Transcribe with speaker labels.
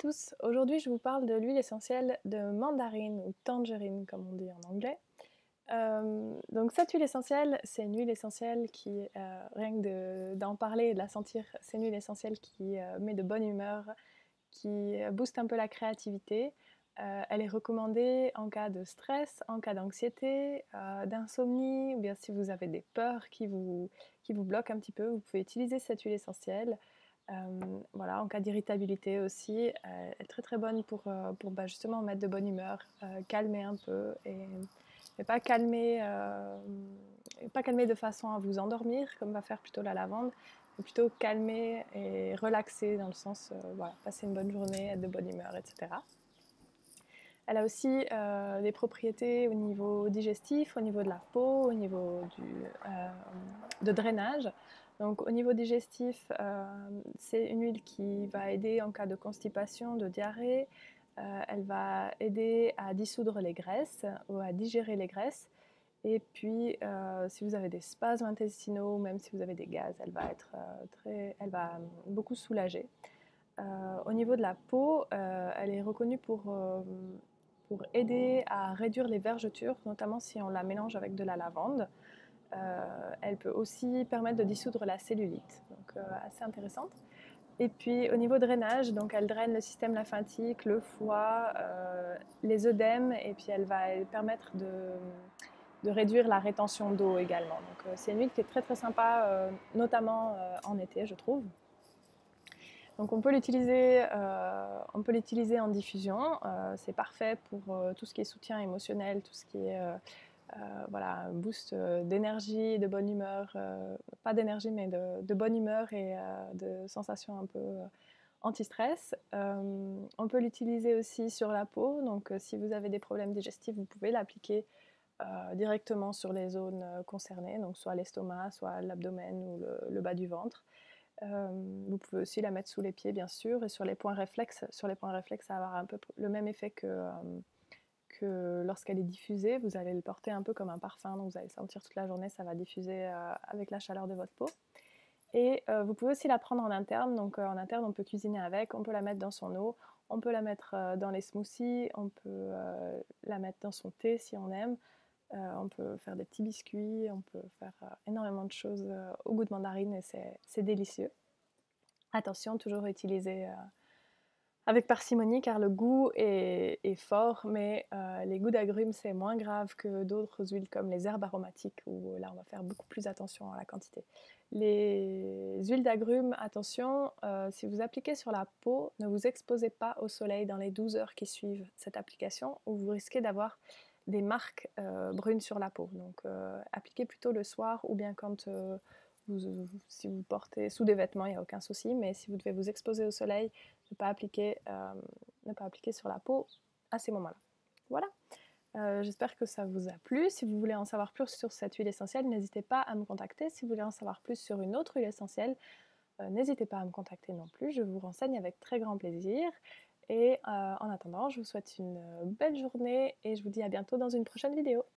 Speaker 1: tous, aujourd'hui je vous parle de l'huile essentielle de mandarine ou tangerine comme on dit en anglais. Donc cette huile essentielle, c'est une huile essentielle qui, rien que d'en parler et de la sentir, c'est une huile essentielle qui met de bonne humeur, qui booste un peu la créativité. Elle est recommandée en cas de stress, en cas d'anxiété, d'insomnie, ou bien si vous avez des peurs qui vous bloquent un petit peu, vous pouvez utiliser cette huile essentielle. Voilà, en cas d'irritabilité aussi, elle est très très bonne pour justement mettre de bonne humeur, calmer un peu et pas calmer de façon à vous endormir comme va faire plutôt la lavande, mais plutôt calmer et relaxer dans le sens, voilà, passer une bonne journée, être de bonne humeur, etc. Elle a aussi des propriétés au niveau digestif, au niveau de la peau, au niveau de drainage. Donc au niveau digestif, c'est une huile qui va aider en cas de constipation, de diarrhée. Elle va aider à dissoudre les graisses ou à digérer les graisses. Et puis, si vous avez des spasmes intestinaux, même si vous avez des gaz, elle va beaucoup soulager. Au niveau de la peau, elle est reconnue pour aider à réduire les vergetures, notamment si on la mélange avec de la lavande. Elle peut aussi permettre de dissoudre la cellulite, donc assez intéressante. Et puis au niveau drainage, donc elle draine le système lymphatique, le foie, les œdèmes, et puis elle va permettre de réduire la rétention d'eau également. Donc c'est une huile qui est très très sympa, notamment en été, je trouve. Donc on peut l'utiliser en diffusion, c'est parfait pour tout ce qui est soutien émotionnel, tout ce qui est voilà, un boost d'énergie, de bonne humeur, pas d'énergie mais de bonne humeur et de sensations un peu anti-stress. On peut l'utiliser aussi sur la peau, donc si vous avez des problèmes digestifs, vous pouvez l'appliquer directement sur les zones concernées, donc soit l'estomac, soit l'abdomen ou le bas du ventre. Vous pouvez aussi la mettre sous les pieds, bien sûr, et sur les points réflexes. Sur les points réflexes, ça va avoir un peu le même effet que lorsqu'elle est diffusée. Vous allez le porter un peu comme un parfum, donc vous allez le sentir toute la journée, ça va diffuser avec la chaleur de votre peau. Et vous pouvez aussi la prendre en interne, donc en interne on peut cuisiner avec, on peut la mettre dans son eau, on peut la mettre dans les smoothies, on peut la mettre dans son thé si on aime. On peut faire des petits biscuits, on peut faire énormément de choses au goût de mandarine et c'est délicieux. Attention, toujours utiliser avec parcimonie car le goût est fort, mais les goûts d'agrumes c'est moins grave que d'autres huiles comme les herbes aromatiques où là on va faire beaucoup plus attention à la quantité. Les huiles d'agrumes, attention, si vous appliquez sur la peau, ne vous exposez pas au soleil dans les 12 heures qui suivent cette application ou vous risquez d'avoir des marques brunes sur la peau. Donc appliquez plutôt le soir ou bien quand si vous portez sous des vêtements, il n'y a aucun souci, mais si vous devez vous exposer au soleil, ne pas appliquer sur la peau à ces moments-là. Voilà, j'espère que ça vous a plu. Si vous voulez en savoir plus sur cette huile essentielle, n'hésitez pas à me contacter. Si vous voulez en savoir plus sur une autre huile essentielle, n'hésitez pas à me contacter non plus. Je vous renseigne avec très grand plaisir. Et en attendant, je vous souhaite une belle journée et je vous dis à bientôt dans une prochaine vidéo.